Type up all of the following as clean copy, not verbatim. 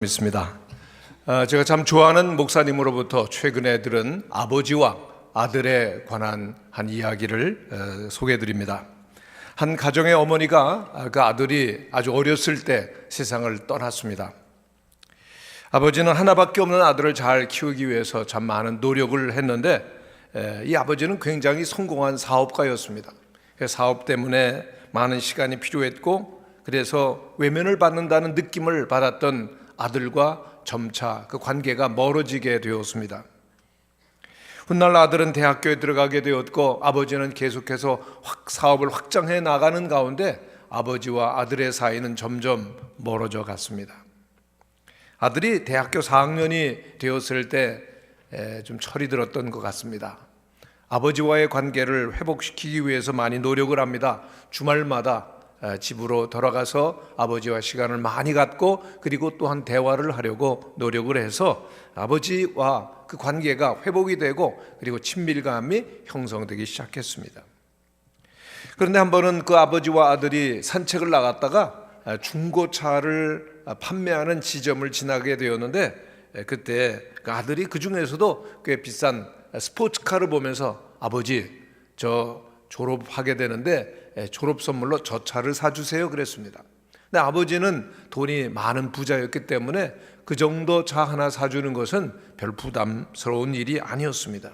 믿습니다. 제가 참 좋아하는 목사님으로부터 최근에 들은 아버지와 아들에 관한 한 이야기를 소개해드립니다. 한 가정의 어머니가 그 아들이 아주 어렸을 때 세상을 떠났습니다. 아버지는 하나밖에 없는 아들을 잘 키우기 위해서 참 많은 노력을 했는데 이 아버지는 굉장히 성공한 사업가였습니다. 사업 때문에 많은 시간이 필요했고, 그래서 외면을 받는다는 느낌을 받았던 아들과 점차 그 관계가 멀어지게 되었습니다. 훗날 아들은 대학교에 들어가게 되었고, 아버지는 계속해서 사업을 확장해 나가는 가운데 아버지와 아들의 사이는 점점 멀어져 갔습니다. 아들이 대학교 4학년이 되었을 때 좀 철이 들었던 것 같습니다. 아버지와의 관계를 회복시키기 위해서 많이 노력을 합니다. 주말마다 집으로 돌아가서 아버지와 시간을 많이 갖고, 그리고 또한 대화를 하려고 노력을 해서 아버지와 그 관계가 회복이 되고, 그리고 친밀감이 형성되기 시작했습니다. 그런데 한 번은 그 아버지와 아들이 산책을 나갔다가 중고차를 판매하는 지점을 지나게 되었는데, 그때 그 아들이 그 중에서도 꽤 비싼 스포츠카를 보면서 아버지, 저 졸업하게 되는데 졸업 선물로 저 차를 사주세요 그랬습니다. 근데 아버지는 돈이 많은 부자였기 때문에 그 정도 차 하나 사주는 것은 별 부담스러운 일이 아니었습니다.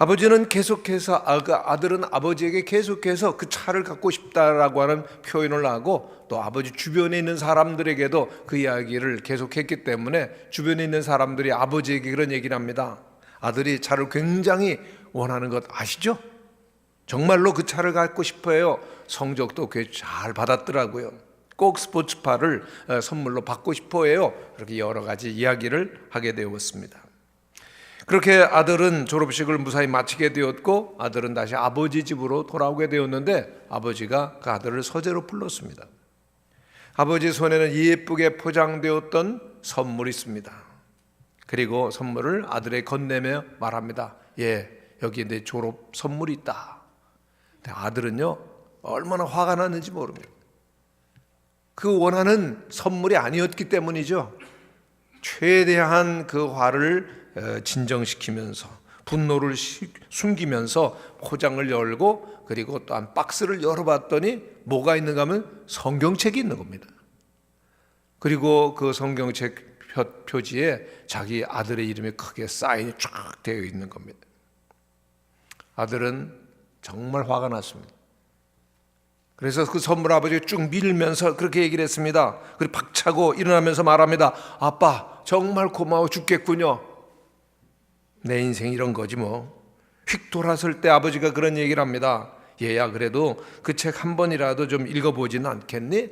아버지는 계속해서 아들은 아버지에게 계속해서 그 차를 갖고 싶다라고 하는 표현을 하고, 또 아버지 주변에 있는 사람들에게도 그 이야기를 계속했기 때문에 주변에 있는 사람들이 아버지에게 그런 얘기를 합니다. 아들이 차를 굉장히 원하는 것 아시죠? 정말로 그 차를 갖고 싶어요. 성적도 꽤 잘 받았더라고요. 꼭 스포츠카를 선물로 받고 싶어해요. 그렇게 여러 가지 이야기를 하게 되었습니다. 그렇게 아들은 졸업식을 무사히 마치게 되었고, 아들은 다시 아버지 집으로 돌아오게 되었는데, 아버지가 그 아들을 서재로 불렀습니다. 아버지 손에는 예쁘게 포장되었던 선물이 있습니다. 그리고 선물을 아들에게 건네며 말합니다. 예, 여기 내 졸업 선물이 있다. 아들은요, 얼마나 화가 났는지 모릅니다. 그 원하는 선물이 아니었기 때문이죠. 최대한 그 화를 진정시키면서, 분노를 숨기면서 포장을 열고, 그리고 또한 박스를 열어봤더니 뭐가 있는가 하면 성경책이 있는 겁니다. 그리고 그 성경책 표지에 자기 아들의 이름이 크게 사인이 쫙 되어 있는 겁니다. 아들은 정말 화가 났습니다. 그래서 그 선물 아버지가 쭉 밀면서 그렇게 얘기를 했습니다. 그리고 박차고 일어나면서 말합니다. 아빠, 정말 고마워 죽겠군요. 내 인생 이런 거지 뭐. 휙 돌아설 때 아버지가 그런 얘기를 합니다. 얘야, 그래도 그 책 한 번이라도 좀 읽어보지는 않겠니?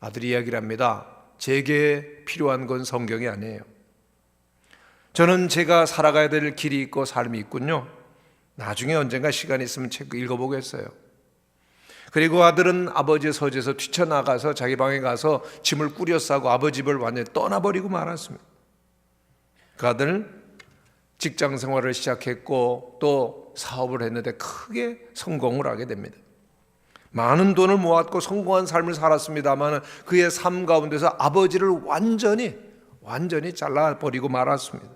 아들이 이야기를 합니다. 제게 필요한 건 성경이 아니에요. 저는 제가 살아가야 될 길이 있고 삶이 있군요. 나중에 언젠가 시간이 있으면 책 읽어보겠어요. 그리고 아들은 아버지의 서재에서 뛰쳐나가서 자기 방에 가서 짐을 꾸려 싸고 아버지 집을 완전히 떠나버리고 말았습니다. 그 아들은 직장 생활을 시작했고 또 사업을 했는데 크게 성공을 하게 됩니다. 많은 돈을 모았고 성공한 삶을 살았습니다만 그의 삶 가운데서 아버지를 완전히 잘라버리고 말았습니다.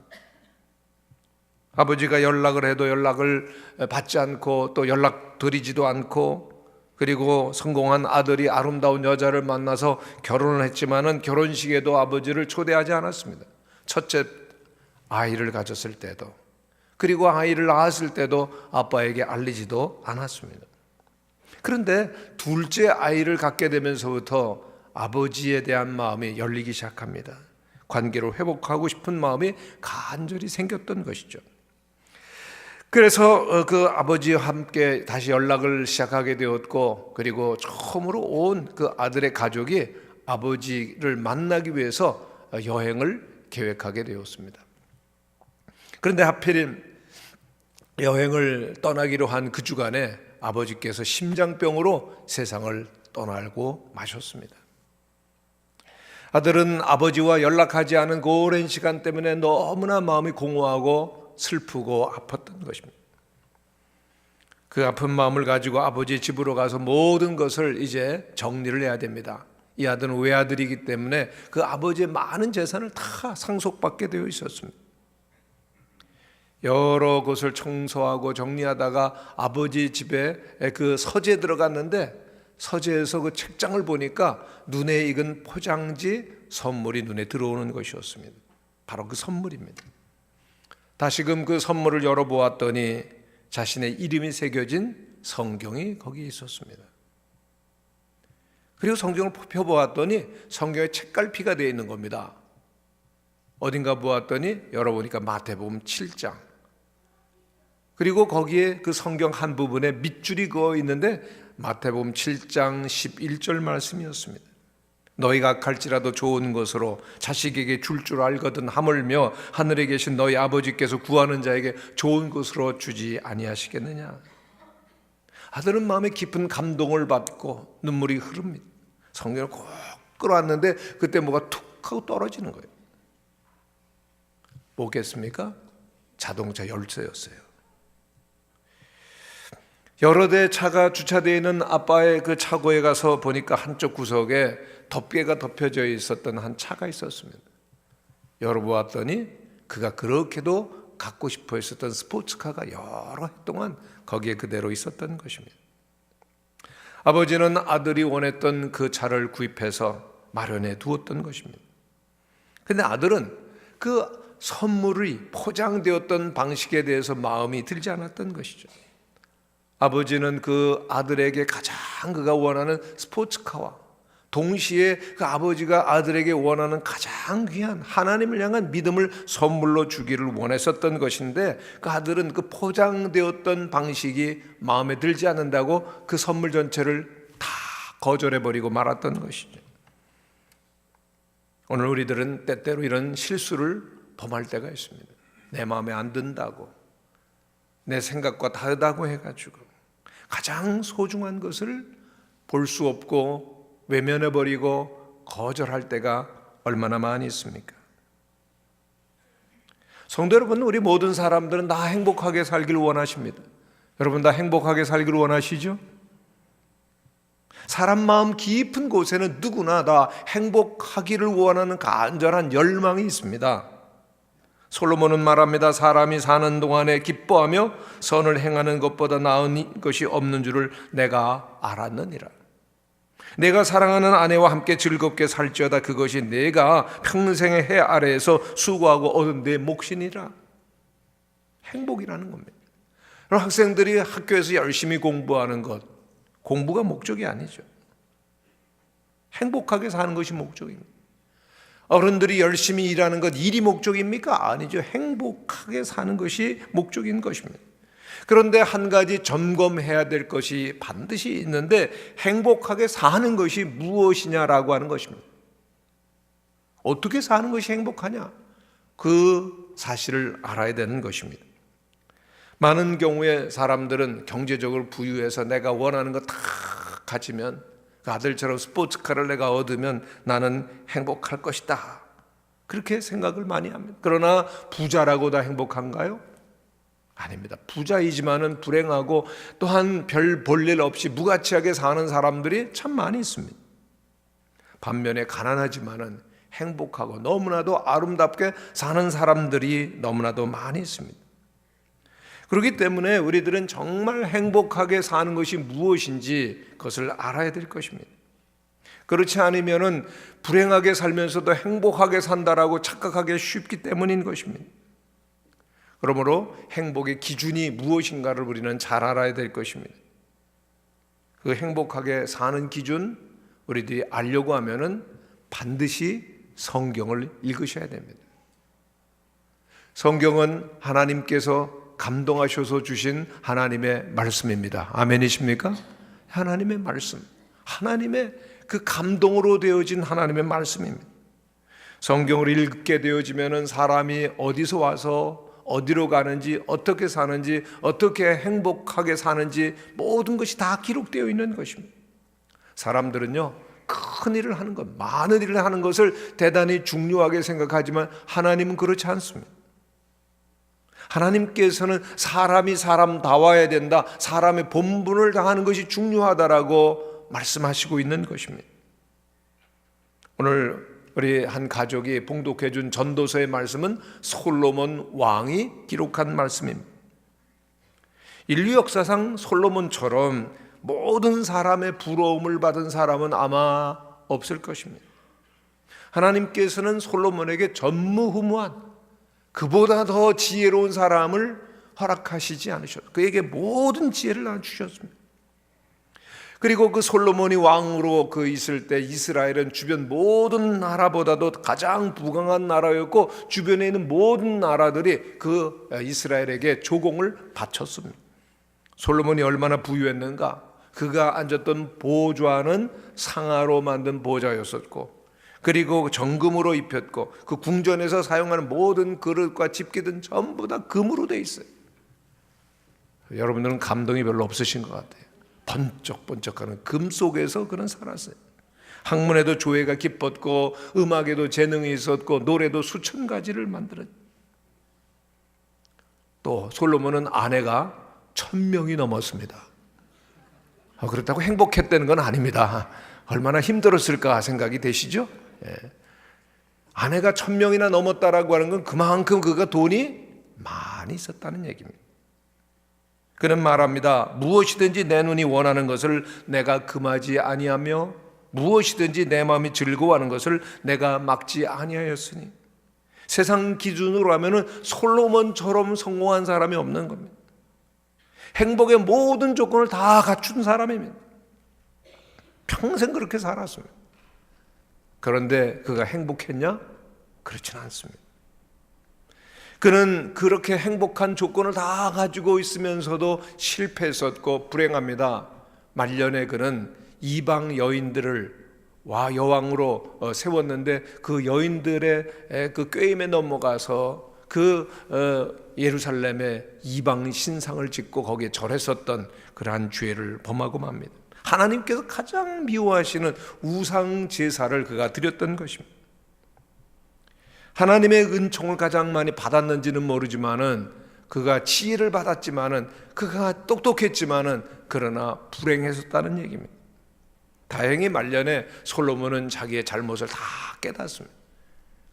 아버지가 연락을 해도 연락을 받지 않고 또 연락드리지도 않고, 그리고 성공한 아들이 아름다운 여자를 만나서 결혼을 했지만은 결혼식에도 아버지를 초대하지 않았습니다. 첫째 아이를 가졌을 때도, 그리고 아이를 낳았을 때도 아빠에게 알리지도 않았습니다. 그런데 둘째 아이를 갖게 되면서부터 아버지에 대한 마음이 열리기 시작합니다. 관계를 회복하고 싶은 마음이 간절히 생겼던 것이죠. 그래서 그 아버지와 함께 다시 연락을 시작하게 되었고, 그리고 처음으로 온 그 아들의 가족이 아버지를 만나기 위해서 여행을 계획하게 되었습니다. 그런데 하필 여행을 떠나기로 한 그 주간에 아버지께서 심장병으로 세상을 떠나고 마셨습니다. 아들은 아버지와 연락하지 않은 그 오랜 시간 때문에 너무나 마음이 공허하고 슬프고 아팠던 것입니다. 그 아픈 마음을 가지고 아버지 집으로 가서 모든 것을 이제 정리를 해야 됩니다. 이 아들은 외아들이기 때문에 그 아버지의 많은 재산을 다 상속받게 되어 있었습니다. 여러 곳을 청소하고 정리하다가 아버지 집에 그 서재에 들어갔는데 서재에서 그 책장을 보니까 눈에 익은 포장지 선물이 눈에 들어오는 것이었습니다. 바로 그 선물입니다. 다시금 그 선물을 열어보았더니 자신의 이름이 새겨진 성경이 거기에 있었습니다. 그리고 성경을 펴보았더니 성경에 책갈피가 되어 있는 겁니다. 어딘가 보았더니 열어보니까 마태복음 7장, 그리고 거기에 그 성경 한 부분에 밑줄이 그어 있는데 마태복음 7장 11절 말씀이었습니다. 너희가 갈지라도 좋은 것으로 자식에게 줄 알거든 하물며 하늘에 계신 너희 아버지께서 구하는 자에게 좋은 것으로 주지 아니하시겠느냐. 아들은 마음에 깊은 감동을 받고 눈물이 흐릅니다. 성경을 꼭 끌어왔는데 그때 뭐가 툭 하고 떨어지는 거예요. 뭐겠습니까? 자동차 열쇠였어요. 여러 대 차가 주차되어 있는 아빠의 그 차고에 가서 보니까 한쪽 구석에 덮개가 덮여져 있었던 한 차가 있었습니다. 열어보았더니 그가 그렇게도 갖고 싶어 했었던 스포츠카가 여러 해 동안 거기에 그대로 있었던 것입니다. 아버지는 아들이 원했던 그 차를 구입해서 마련해 두었던 것입니다. 그런데 아들은 그 선물이 포장되었던 방식에 대해서 마음이 들지 않았던 것이죠. 아버지는 그 아들에게 가장 그가 원하는 스포츠카와 동시에 그 아버지가 아들에게 원하는 가장 귀한 하나님을 향한 믿음을 선물로 주기를 원했었던 것인데 그 아들은 그 포장되었던 방식이 마음에 들지 않는다고 그 선물 전체를 다 거절해버리고 말았던 것이죠. 오늘 우리들은 때때로 이런 실수를 범할 때가 있습니다. 내 마음에 안 든다고, 내 생각과 다르다고 해가지고 가장 소중한 것을 볼 수 없고 외면해버리고 거절할 때가 얼마나 많이 있습니까? 성도 여러분, 우리 모든 사람들은 다 행복하게 살기를 원하십니다. 여러분 다 행복하게 살기를 원하시죠? 사람 마음 깊은 곳에는 누구나 다 행복하기를 원하는 간절한 열망이 있습니다. 솔로몬은 말합니다. 사람이 사는 동안에 기뻐하며 선을 행하는 것보다 나은 것이 없는 줄을 내가 알았느니라. 내가 사랑하는 아내와 함께 즐겁게 살지어다 그것이 내가 평생의 해 아래에서 수고하고 얻은 내 몫이니라. 행복이라는 겁니다. 학생들이 학교에서 열심히 공부하는 것, 공부가 목적이 아니죠. 행복하게 사는 것이 목적입니다. 어른들이 열심히 일하는 것, 일이 목적입니까? 아니죠. 행복하게 사는 것이 목적인 것입니다. 그런데 한 가지 점검해야 될 것이 반드시 있는데 행복하게 사는 것이 무엇이냐라고 하는 것입니다. 어떻게 사는 것이 행복하냐? 그 사실을 알아야 되는 것입니다. 많은 경우에 사람들은 경제적으로 부유해서 내가 원하는 거 다 가지면 그 아들처럼 스포츠카를 내가 얻으면 나는 행복할 것이다. 그렇게 생각을 많이 합니다. 그러나 부자라고 다 행복한가요? 아닙니다. 부자이지만은 불행하고 또한 별 볼 일 없이 무가치하게 사는 사람들이 참 많이 있습니다. 반면에 가난하지만은 행복하고 너무나도 아름답게 사는 사람들이 너무나도 많이 있습니다. 그렇기 때문에 우리들은 정말 행복하게 사는 것이 무엇인지 그것을 알아야 될 것입니다. 그렇지 않으면은 불행하게 살면서도 행복하게 산다라고 착각하기 쉽기 때문인 것입니다. 그러므로 행복의 기준이 무엇인가를 우리는 잘 알아야 될 것입니다. 그 행복하게 사는 기준 우리들이 알려고 하면은 반드시 성경을 읽으셔야 됩니다. 성경은 하나님께서 감동하셔서 주신 하나님의 말씀입니다. 아멘이십니까? 하나님의 말씀, 하나님의 그 감동으로 되어진 하나님의 말씀입니다. 성경을 읽게 되어지면은 사람이 어디서 와서 어디로 가는지, 어떻게 사는지, 어떻게 행복하게 사는지 모든 것이 다 기록되어 있는 것입니다. 사람들은요, 큰 일을 하는 것, 많은 일을 하는 것을 대단히 중요하게 생각하지만 하나님은 그렇지 않습니다. 하나님께서는 사람이 사람다워야 된다, 사람의 본분을 다하는 것이 중요하다라고 말씀하시고 있는 것입니다. 오늘 우리 한 가족이 봉독해 준 전도서의 말씀은 솔로몬 왕이 기록한 말씀입니다. 인류 역사상 솔로몬처럼 모든 사람의 부러움을 받은 사람은 아마 없을 것입니다. 하나님께서는 솔로몬에게 전무후무한, 그보다 더 지혜로운 사람을 허락하시지 않으셨어요. 그에게 모든 지혜를 주셨습니다. 그리고 그 솔로몬이 왕으로 있을 때 이스라엘은 주변 모든 나라보다도 가장 부강한 나라였고, 주변에 있는 모든 나라들이 그 이스라엘에게 조공을 바쳤습니다. 솔로몬이 얼마나 부유했는가? 그가 앉았던 보좌는 상아로 만든 보좌였었고, 그리고 정금으로 입혔고, 그 궁전에서 사용하는 모든 그릇과 집기든 전부 다 금으로 돼 있어요. 여러분들은 감동이 별로 없으신 것 같아요. 번쩍번쩍하는 금 속에서 그는 살았어요. 학문에도 조예가 깊었고, 음악에도 재능이 있었고, 노래도 수천 가지를 만들었죠. 또 솔로몬은 아내가 1000명이 넘었습니다. 그렇다고 행복했다는 건 아닙니다. 얼마나 힘들었을까 생각이 되시죠? 아내가 1000명이나 넘었다라고 하는 건 그만큼 그가 돈이 많이 있었다는 얘기입니다. 그는 말합니다. 무엇이든지 내 눈이 원하는 것을 내가 금하지 아니하며 무엇이든지 내 마음이 즐거워하는 것을 내가 막지 아니하였으니, 세상 기준으로 하면은 솔로몬처럼 성공한 사람이 없는 겁니다. 행복의 모든 조건을 다 갖춘 사람입니다. 평생 그렇게 살았습니다. 그런데 그가 행복했냐? 그렇지는 않습니다. 그는 그렇게 행복한 조건을 다 가지고 있으면서도 실패했었고 불행합니다. 말년에 그는 이방 여인들을 여왕으로 세웠는데, 그 여인들의 그 꾀임에 넘어가서 예루살렘에 이방 신상을 짓고 거기에 절했었던 그러한 죄를 범하고 맙니다. 하나님께서 가장 미워하시는 우상 제사를 그가 드렸던 것입니다. 하나님의 은총을 가장 많이 받았는지는 모르지만은, 그가 지혜를 받았지만은, 그가 똑똑했지만은, 그러나 불행했었다는 얘기입니다. 다행히 말년에 솔로몬은 자기의 잘못을 다 깨닫습니다.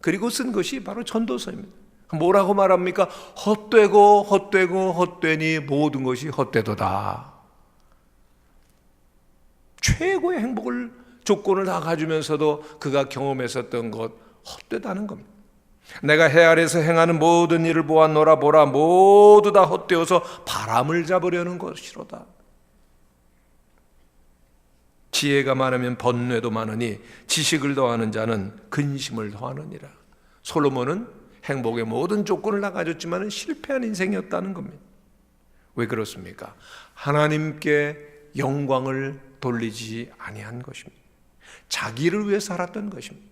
그리고 쓴 것이 바로 전도서입니다. 뭐라고 말합니까? 헛되고 헛되고 헛되니 모든 것이 헛되도다. 최고의 행복을, 조건을 다 가지면서도 그가 경험했었던 것, 헛되다는 겁니다. 내가 해 아래에서 행하는 모든 일을 보았노라. 보라, 모두 다 헛되어서 바람을 잡으려는 것이로다. 지혜가 많으면 번뇌도 많으니 지식을 더하는 자는 근심을 더하느니라. 솔로몬은 행복의 모든 조건을 다 가졌지만 실패한 인생이었다는 겁니다. 왜 그렇습니까? 하나님께 영광을 돌리지 아니한 것입니다. 자기를 위해 살았던 것입니다.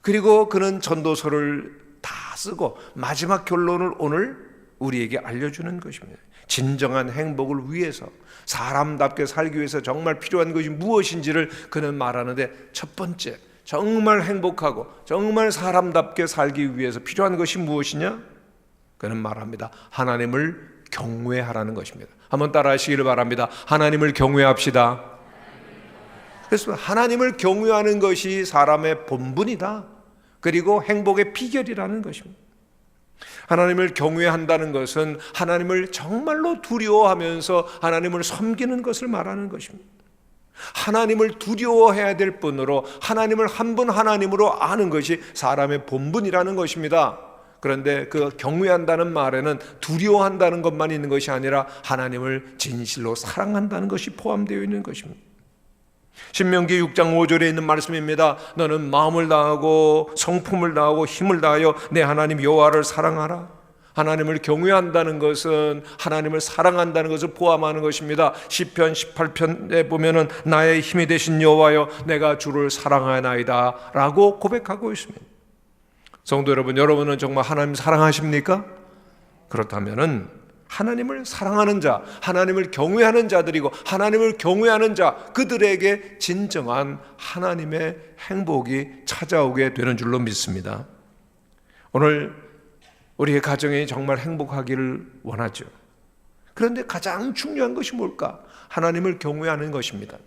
그리고 그는 전도서를 다 쓰고 마지막 결론을 오늘 우리에게 알려주는 것입니다. 진정한 행복을 위해서, 사람답게 살기 위해서 정말 필요한 것이 무엇인지를 그는 말하는데, 첫 번째, 정말 행복하고 정말 사람답게 살기 위해서 필요한 것이 무엇이냐? 그는 말합니다. 하나님을 경외하라는 것입니다. 한번 따라 하시기를 바랍니다. 하나님을 경외합시다. 그래서 하나님을 경외하는 것이 사람의 본분이다. 그리고 행복의 비결이라는 것입니다. 하나님을 경외한다는 것은 하나님을 정말로 두려워하면서 하나님을 섬기는 것을 말하는 것입니다. 하나님을 두려워해야 될 뿐으로 하나님을 한 분 하나님으로 아는 것이 사람의 본분이라는 것입니다. 그런데 그 경외한다는 말에는 두려워한다는 것만 있는 것이 아니라 하나님을 진실로 사랑한다는 것이 포함되어 있는 것입니다. 신명기 6장 5절에 있는 말씀입니다. 너는 마음을 다하고 성품을 다하고 힘을 다하여 내 하나님 여호와를 사랑하라. 하나님을 경외한다는 것은 하나님을 사랑한다는 것을 포함하는 것입니다. 시편 18편에 보면은 나의 힘이 되신 여호와여 내가 주를 사랑하나이다 라고 고백하고 있습니다. 성도 여러분, 여러분은 정말 하나님 사랑하십니까? 그렇다면은 하나님을 사랑하는 자, 하나님을 경외하는 자들이고, 하나님을 경외하는 자, 그들에게 진정한 하나님의 행복이 찾아오게 되는 줄로 믿습니다. 오늘 우리의 가정이 정말 행복하기를 원하죠. 그런데 가장 중요한 것이 뭘까? 하나님을 경외하는 것입니다.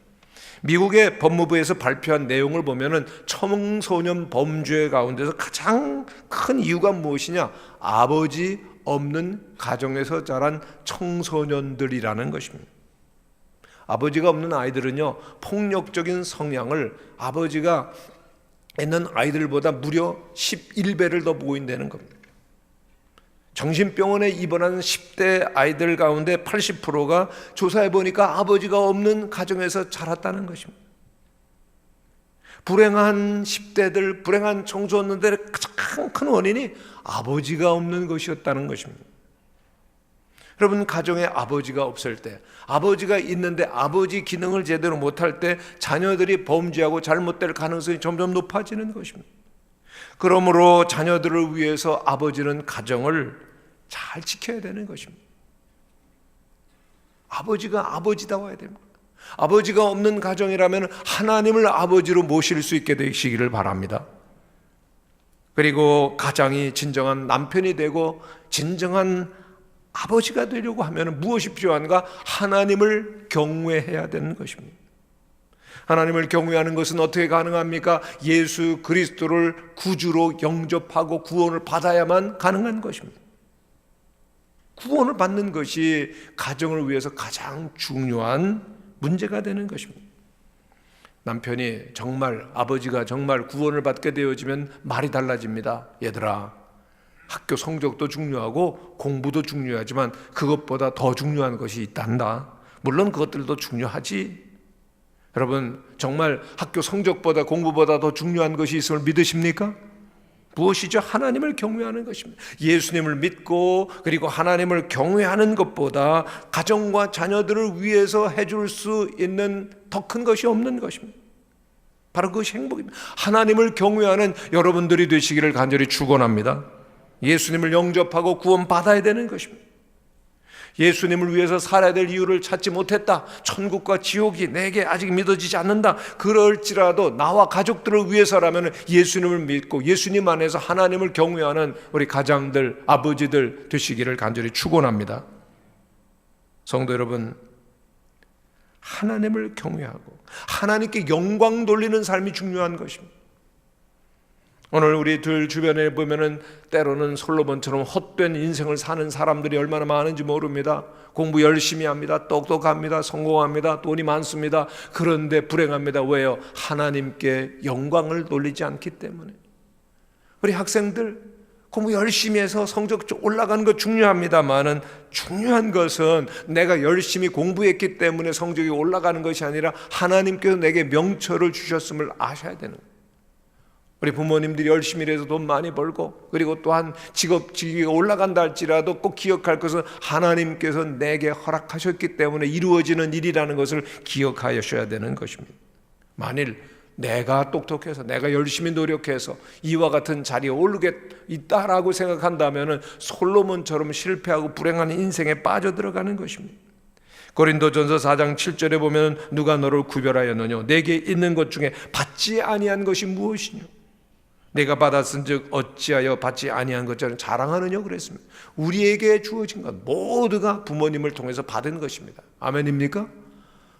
미국의 법무부에서 발표한 내용을 보면은 청소년 범죄 가운데서 가장 큰 이유가 무엇이냐? 아버지 없는 가정에서 자란 청소년들이라는 것입니다. 아버지가 없는 아이들은요, 폭력적인 성향을 아버지가 있는 아이들보다 무려 11배를 더 보인다는 겁니다. 정신병원에 입원한 10대 아이들 가운데 80%가 조사해 보니까 아버지가 없는 가정에서 자랐다는 것입니다. 불행한 10대들, 불행한 청소년들의 가장 큰 원인이 아버지가 없는 것이었다는 것입니다. 여러분, 가정에 아버지가 없을 때, 아버지가 있는데 아버지 기능을 제대로 못할 때 자녀들이 범죄하고 잘못될 가능성이 점점 높아지는 것입니다. 그러므로 자녀들을 위해서 아버지는 가정을 잘 지켜야 되는 것입니다. 아버지가 아버지다워야 됩니다. 아버지가 없는 가정이라면 하나님을 아버지로 모실 수 있게 되시기를 바랍니다. 그리고 가장이 진정한 남편이 되고 진정한 아버지가 되려고 하면 무엇이 필요한가? 하나님을 경외해야 되는 것입니다. 하나님을 경외하는 것은 어떻게 가능합니까? 예수 그리스도를 구주로 영접하고 구원을 받아야만 가능한 것입니다. 구원을 받는 것이 가정을 위해서 가장 중요한 문제가 되는 것입니다. 남편이 정말, 아버지가 정말 구원을 받게 되어지면 말이 달라집니다. 얘들아, 학교 성적도 중요하고 공부도 중요하지만 그것보다 더 중요한 것이 있단다. 물론 그것들도 중요하지. 여러분, 정말 학교 성적보다 공부보다 더 중요한 것이 있음을 믿으십니까? 무엇이죠? 하나님을 경외하는 것입니다. 예수님을 믿고 그리고 하나님을 경외하는 것보다 가정과 자녀들을 위해서 해줄 수 있는 더 큰 것이 없는 것입니다. 바로 그것이 행복입니다. 하나님을 경외하는 여러분들이 되시기를 간절히 축원합니다. 예수님을 영접하고 구원받아야 되는 것입니다. 예수님을 위해서 살아야 될 이유를 찾지 못했다. 천국과 지옥이 내게 아직 믿어지지 않는다. 그럴지라도 나와 가족들을 위해서라면 예수님을 믿고 예수님 안에서 하나님을 경외하는 우리 가장들, 아버지들 되시기를 간절히 축원합니다. 성도 여러분, 하나님을 경외하고 하나님께 영광 돌리는 삶이 중요한 것입니다. 오늘 우리들 주변에 보면은 때로는 솔로몬처럼 헛된 인생을 사는 사람들이 얼마나 많은지 모릅니다. 공부 열심히 합니다. 똑똑합니다. 성공합니다. 돈이 많습니다. 그런데 불행합니다. 왜요? 하나님께 영광을 돌리지 않기 때문에. 우리 학생들 공부 열심히 해서 성적 올라가는 것 중요합니다만은 중요한 것은 내가 열심히 공부했기 때문에 성적이 올라가는 것이 아니라 하나님께서 내게 명철을 주셨음을 아셔야 되는 거예요. 우리 부모님들이 열심히 일해서 돈 많이 벌고 그리고 또한 직위가 올라간다 할지라도 꼭 기억할 것은 하나님께서 내게 허락하셨기 때문에 이루어지는 일이라는 것을 기억하셔야 되는 것입니다. 만일 내가 똑똑해서 내가 열심히 노력해서 이와 같은 자리에 오르게 있다라고 생각한다면 솔로몬처럼 실패하고 불행한 인생에 빠져들어가는 것입니다. 고린도전서 4장 7절에 보면 누가 너를 구별하였느냐? 내게 있는 것 중에 받지 아니한 것이 무엇이냐? 내가 받았은즉 어찌하여 받지 아니한 것처럼 자랑하느냐 그랬습니다. 우리에게 주어진 것 모두가 부모님을 통해서 받은 것입니다. 아멘입니까?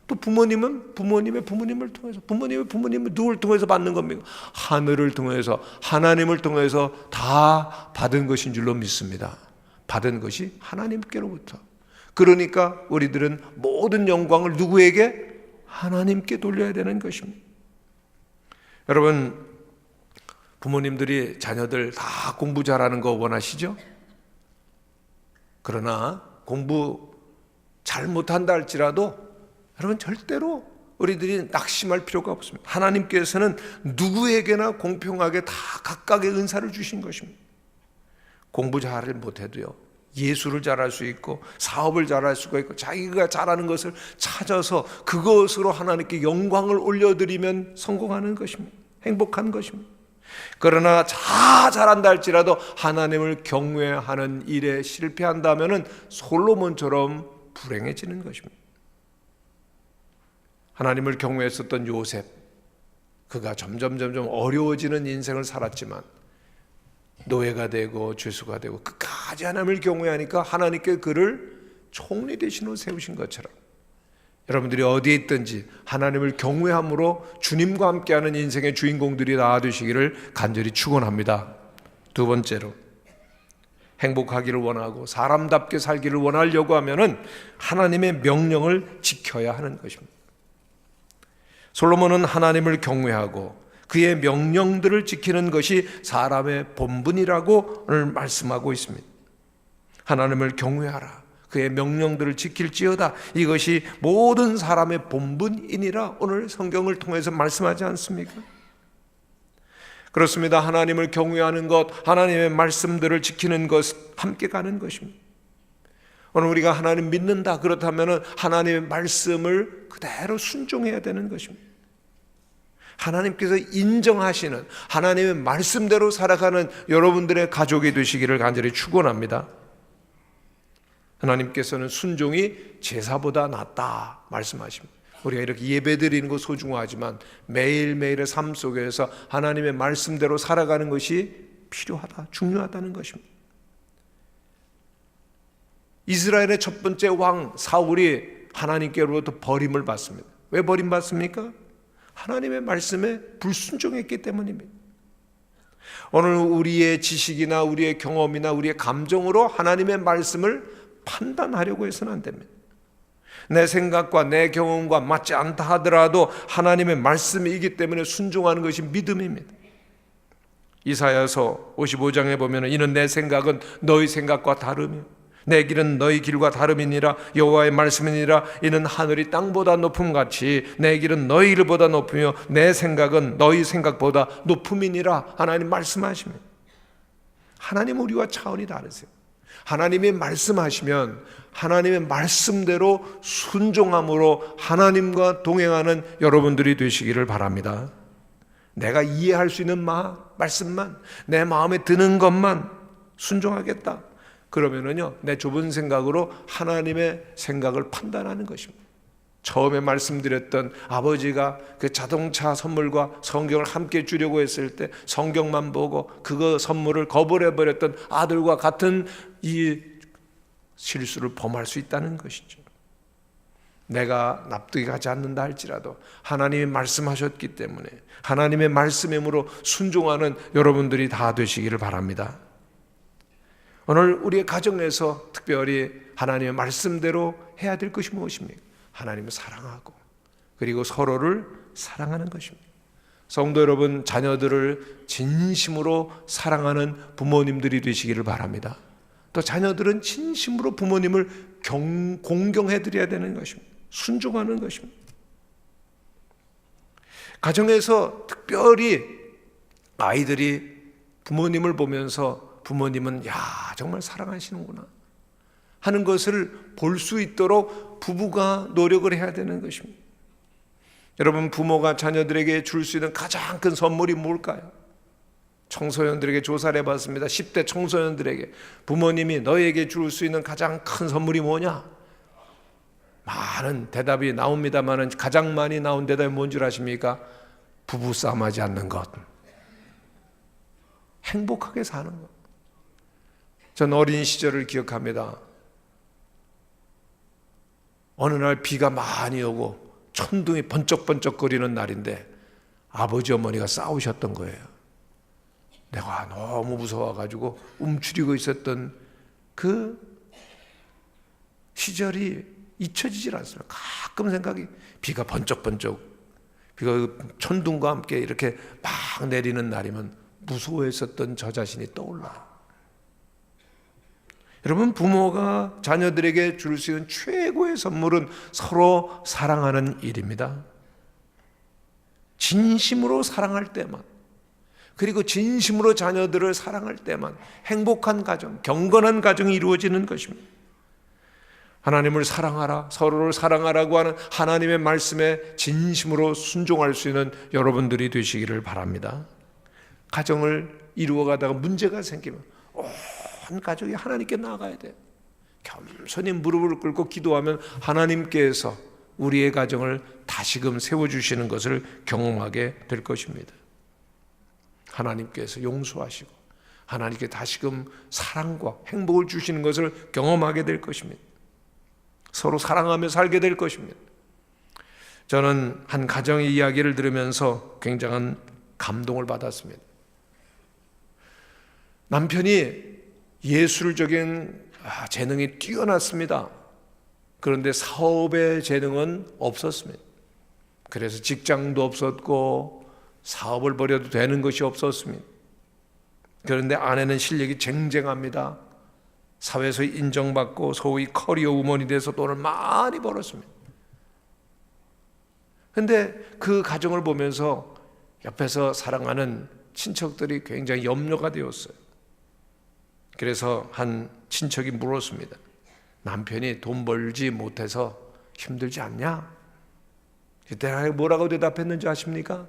또 부모님은 부모님의 부모님을 통해서, 부모님의 부모님은 누굴 통해서 받는 겁니까? 하늘을 통해서, 하나님을 통해서 다 받은 것인 줄로 믿습니다. 받은 것이 하나님께로부터. 그러니까 우리들은 모든 영광을 누구에게? 하나님께 돌려야 되는 것입니다. 여러분, 부모님들이 자녀들 다 공부 잘하는 거 원하시죠? 그러나 공부 잘 못한다 할지라도 여러분 절대로 우리들이 낙심할 필요가 없습니다. 하나님께서는 누구에게나 공평하게 다 각각의 은사를 주신 것입니다. 공부 잘 못해도요, 예술을 잘할 수 있고 사업을 잘할 수가 있고 자기가 잘하는 것을 찾아서 그것으로 하나님께 영광을 올려드리면 성공하는 것입니다. 행복한 것입니다. 그러나 잘한다 할지라도 하나님을 경외하는 일에 실패한다면 솔로몬처럼 불행해지는 것입니다. 하나님을 경외했었던 요셉, 그가 점점 어려워지는 인생을 살았지만 노예가 되고 죄수가 되고 끝까지 하나님을 경외하니까 하나님께 그를 총리 대신으로 세우신 것처럼 여러분들이 어디에 있든지 하나님을 경외함으로 주님과 함께하는 인생의 주인공들이 나아되시기를 간절히 축원합니다. 두 번째로, 행복하기를 원하고 사람답게 살기를 원하려고 하면은 하나님의 명령을 지켜야 하는 것입니다. 솔로몬은 하나님을 경외하고 그의 명령들을 지키는 것이 사람의 본분이라고 오늘 말씀하고 있습니다. 하나님을 경외하라, 그의 명령들을 지킬지어다, 이것이 모든 사람의 본분이니라 오늘 성경을 통해서 말씀하지 않습니까? 그렇습니다. 하나님을 경외하는 것, 하나님의 말씀들을 지키는 것, 함께 가는 것입니다. 오늘 우리가 하나님 믿는다 그렇다면 하나님의 말씀을 그대로 순종해야 되는 것입니다. 하나님께서 인정하시는 하나님의 말씀대로 살아가는 여러분들의 가족이 되시기를 간절히 축원합니다. 하나님께서는 순종이 제사보다 낫다 말씀하십니다. 우리가 이렇게 예배드리는 것 소중하지만 매일매일의 삶 속에서 하나님의 말씀대로 살아가는 것이 필요하다, 중요하다는 것입니다. 이스라엘의 첫 번째 왕 사울이 하나님께로부터 버림을 받습니다. 왜 버림받습니까? 하나님의 말씀에 불순종했기 때문입니다. 오늘 우리의 지식이나 우리의 경험이나 우리의 감정으로 하나님의 말씀을 판단하려고 해서는 안 됩니다. 내 생각과 내 경험과 맞지 않다 하더라도 하나님의 말씀이기 때문에 순종하는 것이 믿음입니다. 이사야서 55장에 보면 이는 내 생각은 너희 생각과 다르며 내 길은 너희 길과 다름이니라. 여호와의 말씀이니라. 이는 하늘이 땅보다 높음같이 내 길은 너희 길보다 높으며 내 생각은 너희 생각보다 높음이니라. 하나님 말씀하십니다. 하나님 우리와 차원이 다르세요. 하나님이 말씀하시면 하나님의 말씀대로 순종함으로 하나님과 동행하는 여러분들이 되시기를 바랍니다. 내가 이해할 수 있는 말씀만, 내 마음에 드는 것만 순종하겠다. 그러면은요, 내 좁은 생각으로 하나님의 생각을 판단하는 것입니다. 처음에 말씀드렸던 아버지가 그 자동차 선물과 성경을 함께 주려고 했을 때 성경만 보고 그거 선물을 거부해버렸던 아들과 같은 이 실수를 범할 수 있다는 것이죠. 내가 납득이 가지 않는다 할지라도 하나님이 말씀하셨기 때문에 하나님의 말씀이므로 순종하는 여러분들이 다 되시기를 바랍니다. 오늘 우리의 가정에서 특별히 하나님의 말씀대로 해야 될 것이 무엇입니까? 하나님을 사랑하고 그리고 서로를 사랑하는 것입니다. 성도 여러분, 자녀들을 진심으로 사랑하는 부모님들이 되시기를 바랍니다. 또 자녀들은 진심으로 부모님을 공경해 드려야 되는 것입니다. 순종하는 것입니다. 가정에서 특별히 아이들이 부모님을 보면서 부모님은 정말 사랑하시는구나 하는 것을 볼 수 있도록 부부가 노력을 해야 되는 것입니다. 여러분, 부모가 자녀들에게 줄 수 있는 가장 큰 선물이 뭘까요? 청소년들에게 조사를 해봤습니다. 10대 청소년들에게 부모님이 너에게 줄 수 있는 가장 큰 선물이 뭐냐? 많은 대답이 나옵니다만 가장 많이 나온 대답이 뭔 줄 아십니까? 부부싸움하지 않는 것, 행복하게 사는 것. 전 어린 시절을 기억합니다. 어느 날 비가 많이 오고 천둥이 번쩍번쩍거리는 날인데 아버지 어머니가 싸우셨던 거예요. 내가 너무 무서워가지고 움츠리고 있었던 그 시절이 잊혀지질 않습니다. 가끔 생각이 비가 번쩍번쩍, 비가 천둥과 함께 이렇게 막 내리는 날이면 무서워했었던 저 자신이 떠올라요. 여러분, 부모가 자녀들에게 줄 수 있는 최고의 선물은 서로 사랑하는 일입니다. 진심으로 사랑할 때만, 그리고 진심으로 자녀들을 사랑할 때만 행복한 가정, 경건한 가정이 이루어지는 것입니다. 하나님을 사랑하라, 서로를 사랑하라고 하는 하나님의 말씀에 진심으로 순종할 수 있는 여러분들이 되시기를 바랍니다. 가정을 이루어가다가 문제가 생기면 온 가족이 하나님께 나아가야 돼요. 겸손히 무릎을 꿇고 기도하면 하나님께서 우리의 가정을 다시금 세워주시는 것을 경험하게 될 것입니다. 하나님께서 용서하시고 하나님께 다시금 사랑과 행복을 주시는 것을 경험하게 될 것입니다. 서로 사랑하며 살게 될 것입니다. 저는 한 가정의 이야기를 들으면서 굉장한 감동을 받았습니다. 남편이 예술적인 재능이 뛰어났습니다. 그런데 사업의 재능은 없었습니다. 그래서 직장도 없었고 사업을 벌여도 되는 것이 없었습니다. 그런데 아내는 실력이 쟁쟁합니다. 사회에서 인정받고 소위 커리어 우먼이 돼서 돈을 많이 벌었습니다. 그런데 그 가정을 보면서 옆에서 사랑하는 친척들이 굉장히 염려가 되었어요. 그래서 한 친척이 물었습니다. 남편이 돈 벌지 못해서 힘들지 않냐? 그때 뭐라고 대답했는지 아십니까?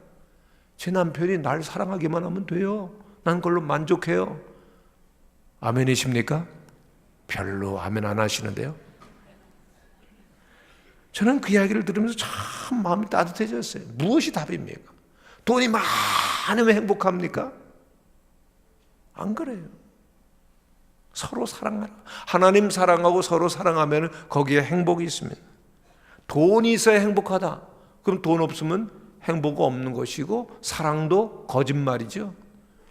제 남편이 날 사랑하기만 하면 돼요. 난 그걸로 만족해요. 아멘이십니까? 별로 아멘 안 하시는데요. 저는 그 이야기를 들으면서 참 마음이 따뜻해졌어요. 무엇이 답입니까? 돈이 많으면 행복합니까? 안 그래요. 서로 사랑하라. 하나님 사랑하고 서로 가면 거기에 행복이 있습니다. 돈이 있어야 행복하다. 그럼 돈 없으면 행복 없는 것이고 사랑도 거짓말이죠.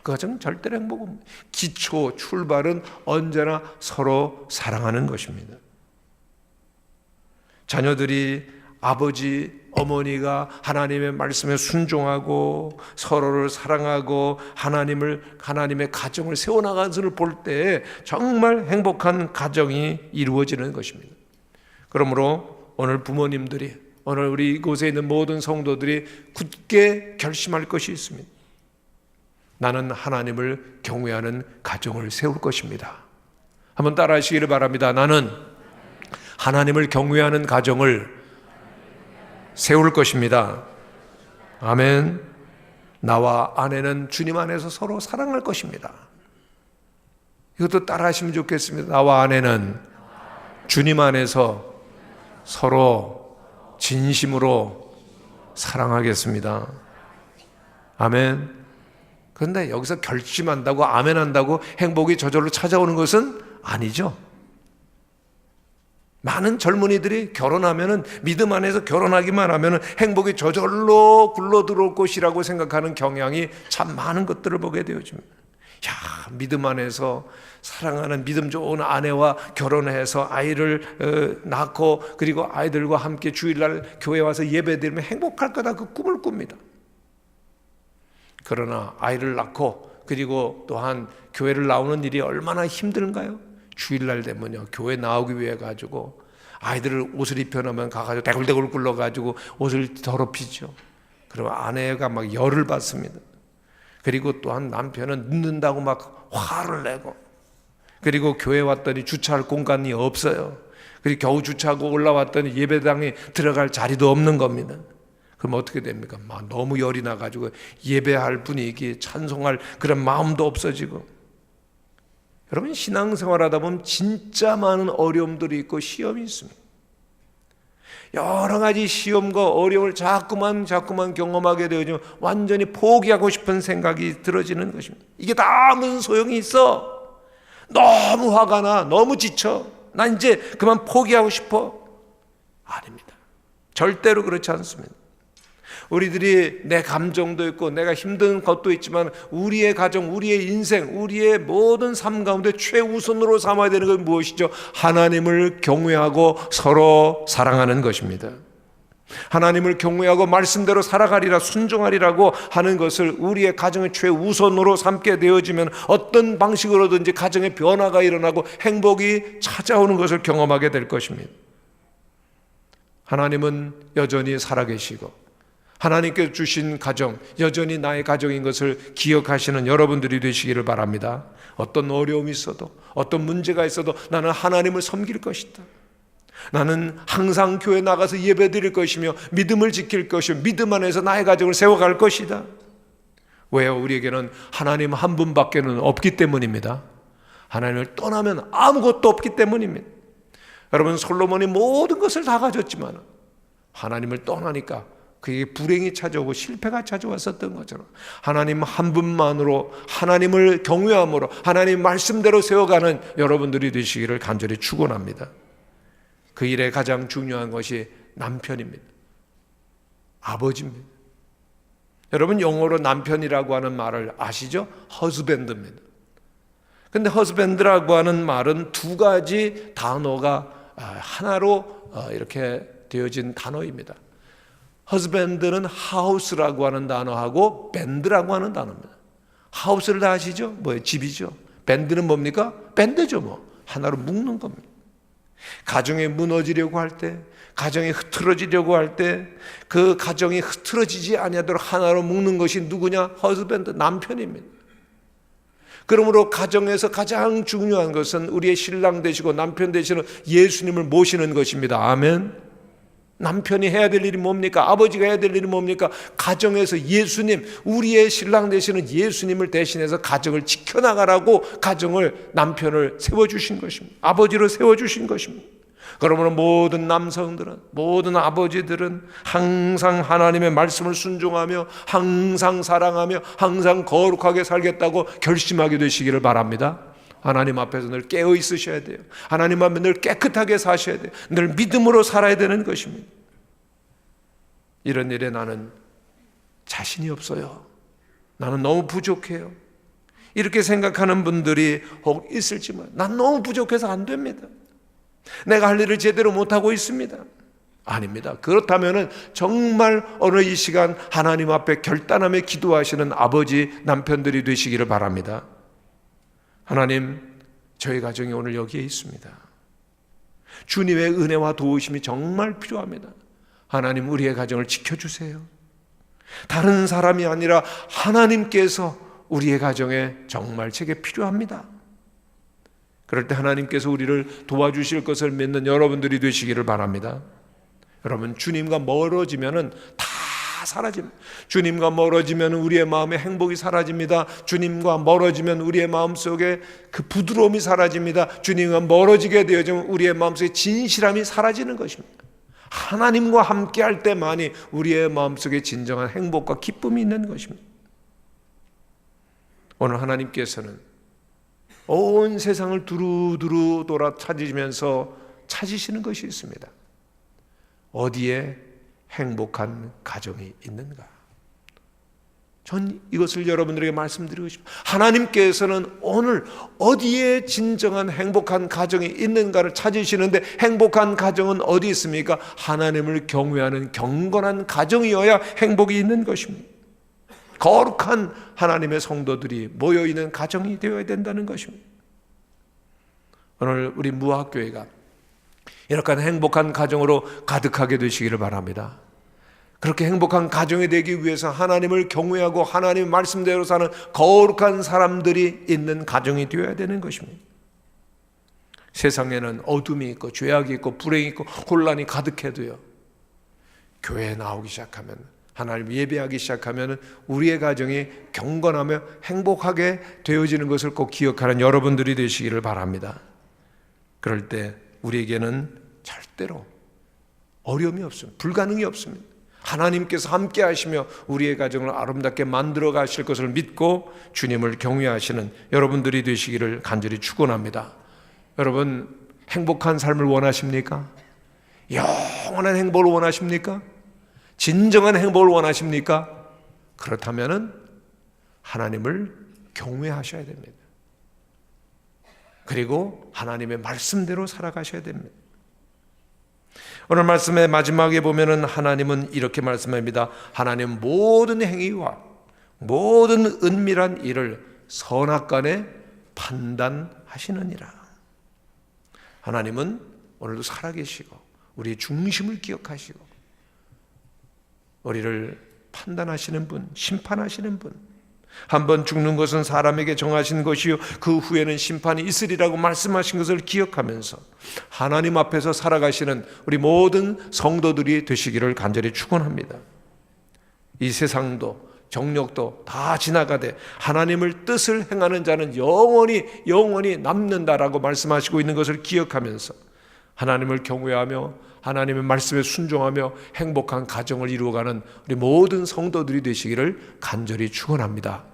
그 가정은 절대로 행복 없습니다. 기초, 출발은 언제나 서로 사랑하는 것입니다. 자녀들이 아버지, 어머니가 하나님의 말씀에 순종하고 서로를 사랑하고 하나님의 가정을 세워나가는 것을 볼 때 정말 행복한 가정이 이루어지는 것입니다. 그러므로 오늘 부모님들이, 오늘 우리 이곳에 있는 모든 성도들이 굳게 결심할 것이 있습니다. 나는 하나님을 경외하는 가정을 세울 것입니다. 한번 따라 하시기를 바랍니다. 나는 하나님을 경외하는 가정을 세울 것입니다. 아멘. 나와 아내는 주님 안에서 서로 사랑할 것입니다. 이것도 따라 하시면 좋겠습니다. 나와 아내는 주님 안에서 서로 진심으로 사랑하겠습니다. 아멘. 그런데 여기서 결심한다고 아멘한다고 행복이 저절로 찾아오는 것은 아니죠. 많은 젊은이들이 결혼하면은 믿음 안에서 결혼하기만 하면은 행복이 저절로 굴러 들어올 것이라고 생각하는 경향이 참 많은 것들을 보게 되어집니다. 믿음 안에서 사랑하는 믿음 좋은 아내와 결혼해서 아이를 낳고 그리고 아이들과 함께 주일날 교회 와서 예배드리면 행복할 거다, 그 꿈을 꿉니다. 그러나 아이를 낳고 그리고 또한 교회를 나오는 일이 얼마나 힘든가요? 주일날 되면요, 교회 나오기 위해 가지고 아이들을 옷을 입혀놓으면 가가지고 대굴대굴 굴러가지고 옷을 더럽히죠. 그러면 아내가 막 열을 받습니다. 그리고 또한 남편은 늦는다고 막 화를 내고, 그리고 교회 왔더니 주차할 공간이 없어요. 그리고 겨우 주차하고 올라왔더니 예배당에 들어갈 자리도 없는 겁니다. 그럼 어떻게 됩니까? 막 너무 열이 나가지고 예배할 분위기, 찬송할 그런 마음도 없어지고. 여러분, 신앙생활 하다 보면 진짜 많은 어려움들이 있고 시험이 있습니다. 여러 가지 시험과 어려움을 자꾸만 경험하게 되어지면 완전히 포기하고 싶은 생각이 들어지는 것입니다. 이게 다 무슨 소용이 있어? 너무 화가 나, 너무 지쳐, 난 이제 그만 포기하고 싶어. 아닙니다. 절대로 그렇지 않습니다. 우리들이 내 감정도 있고 내가 힘든 것도 있지만 우리의 가정, 우리의 인생, 우리의 모든 삶 가운데 최우선으로 삼아야 되는 건 무엇이죠? 하나님을 경외하고 서로 사랑하는 것입니다. 하나님을 경외하고 말씀대로 살아가리라, 순종하리라고 하는 것을 우리의 가정의 최우선으로 삼게 되어지면 어떤 방식으로든지 가정의 변화가 일어나고 행복이 찾아오는 것을 경험하게 될 것입니다. 하나님은 여전히 살아계시고 하나님께서 주신 가정, 여전히 나의 가정인 것을 기억하시는 여러분들이 되시기를 바랍니다. 어떤 어려움이 있어도, 어떤 문제가 있어도 나는 하나님을 섬길 것이다. 나는 항상 교회 나가서 예배 드릴 것이며 믿음을 지킬 것이며 믿음 안에서 나의 가정을 세워갈 것이다. 왜요? 우리에게는 하나님 한 분밖에는 없기 때문입니다. 하나님을 떠나면 아무것도 없기 때문입니다. 여러분, 솔로몬이 모든 것을 다 가졌지만 하나님을 떠나니까 그게 불행이 찾아오고 실패가 찾아왔었던 것처럼 하나님 한 분만으로, 하나님을 경외함으로 하나님 말씀대로 세워가는 여러분들이 되시기를 간절히 축원합니다. 그 일에 가장 중요한 것이 남편입니다. 아버지입니다. 여러분, 영어로 남편이라고 하는 말을 아시죠? husband입니다. 근데 husband라고 하는 말은 두 가지 단어가 하나로 이렇게 되어진 단어입니다. husband는 house라고 하는 단어하고 band라고 하는 단어입니다. house를 다 아시죠? 뭐예요? 집이죠. band는 뭡니까? 밴드죠. 뭐 하나로 묶는 겁니다. 가정이 무너지려고 할 때, 가정이 흐트러지려고 할 때, 그 가정이 흐트러지지 아니하도록 하나로 묶는 것이 누구냐? husband, 남편입니다. 그러므로 가정에서 가장 중요한 것은 우리의 신랑 되시고 남편 되시는 예수님을 모시는 것입니다. 아멘. 남편이 해야 될 일이 뭡니까? 아버지가 해야 될 일이 뭡니까? 가정에서 예수님, 우리의 신랑 되시는 예수님을 대신해서 가정을 지켜나가라고 가정을, 남편을 세워주신 것입니다. 아버지로 세워주신 것입니다. 그러므로 모든 남성들은, 모든 아버지들은 항상 하나님의 말씀을 순종하며 항상 사랑하며 항상 거룩하게 살겠다고 결심하게 되시기를 바랍니다. 하나님 앞에서 늘 깨어 있으셔야 돼요. 하나님 앞에 늘 깨끗하게 사셔야 돼요. 늘 믿음으로 살아야 되는 것입니다. 이런 일에 나는 자신이 없어요. 나는 너무 부족해요. 이렇게 생각하는 분들이 혹 있을지만, 난 너무 부족해서 안 됩니다. 내가 할 일을 제대로 못하고 있습니다. 아닙니다. 그렇다면 정말 오늘 이 시간 하나님 앞에 결단하며 기도하시는 아버지, 남편들이 되시기를 바랍니다. 하나님, 저희 가정이 오늘 여기에 있습니다. 주님의 은혜와 도우심이 정말 필요합니다. 하나님, 우리의 가정을 지켜주세요. 다른 사람이 아니라 하나님께서 우리의 가정에 정말 제게 필요합니다. 그럴 때 하나님께서 우리를 도와주실 것을 믿는 여러분들이 되시기를 바랍니다. 여러분, 주님과 멀어지면은 다 사라집니다. 주님과 멀어지면 우리의 마음에 행복이 사라집니다. 주님과 멀어지면 우리의 마음속에 그 부드러움이 사라집니다. 주님과 멀어지게 되어지면 우리의 마음속에 진실함이 사라지는 것입니다. 하나님과 함께 할 때만이 우리의 마음속에 진정한 행복과 기쁨이 있는 것입니다. 오늘 하나님께서는 온 세상을 두루두루 돌아 찾으시면서 찾으시는 것이 있습니다. 어디에 행복한 가정이 있는가? 전 이것을 여러분들에게 말씀드리고 싶습니다. 하나님께서는 오늘 어디에 진정한 행복한 가정이 있는가를 찾으시는데, 행복한 가정은 어디 있습니까? 하나님을 경외하는 경건한 가정이어야 행복이 있는 것입니다. 거룩한 하나님의 성도들이 모여있는 가정이 되어야 된다는 것입니다. 오늘 우리 무학교회가 이렇게 행복한 가정으로 가득하게 되시기를 바랍니다. 그렇게 행복한 가정이 되기 위해서 하나님을 경외하고 하나님의 말씀대로 사는 거룩한 사람들이 있는 가정이 되어야 되는 것입니다. 세상에는 어둠이 있고 죄악이 있고 불행이 있고 혼란이 가득해도요, 교회에 나오기 시작하면, 하나님 예배하기 시작하면 우리의 가정이 경건하며 행복하게 되어지는 것을 꼭 기억하는 여러분들이 되시기를 바랍니다. 그럴 때 우리에게는 절대로 어려움이 없습니다. 불가능이 없습니다. 하나님께서 함께 하시며 우리의 가정을 아름답게 만들어 가실 것을 믿고 주님을 경외하시는 여러분들이 되시기를 간절히 축원합니다. 여러분, 행복한 삶을 원하십니까? 영원한 행복을 원하십니까? 진정한 행복을 원하십니까? 그렇다면 하나님을 경외하셔야 됩니다. 그리고 하나님의 말씀대로 살아가셔야 됩니다. 오늘 말씀의 마지막에 보면은 하나님은 이렇게 말씀합니다. 하나님 모든 행위와 모든 은밀한 일을 선악간에 판단하시느니라. 하나님은 오늘도 살아계시고 우리의 중심을 기억하시고 우리를 판단하시는 분, 심판하시는 분, 한번 죽는 것은 사람에게 정하신 것이요 그 후에는 심판이 있으리라고 말씀하신 것을 기억하면서 하나님 앞에서 살아가시는 우리 모든 성도들이 되시기를 간절히 축원합니다. 이 세상도 정력도 다 지나가되 하나님을 뜻을 행하는 자는 영원히 남는다라고 말씀하시고 있는 것을 기억하면서 하나님을 경외하며 하나님의 말씀에 순종하며 행복한 가정을 이루어가는 우리 모든 성도들이 되시기를 간절히 축원합니다.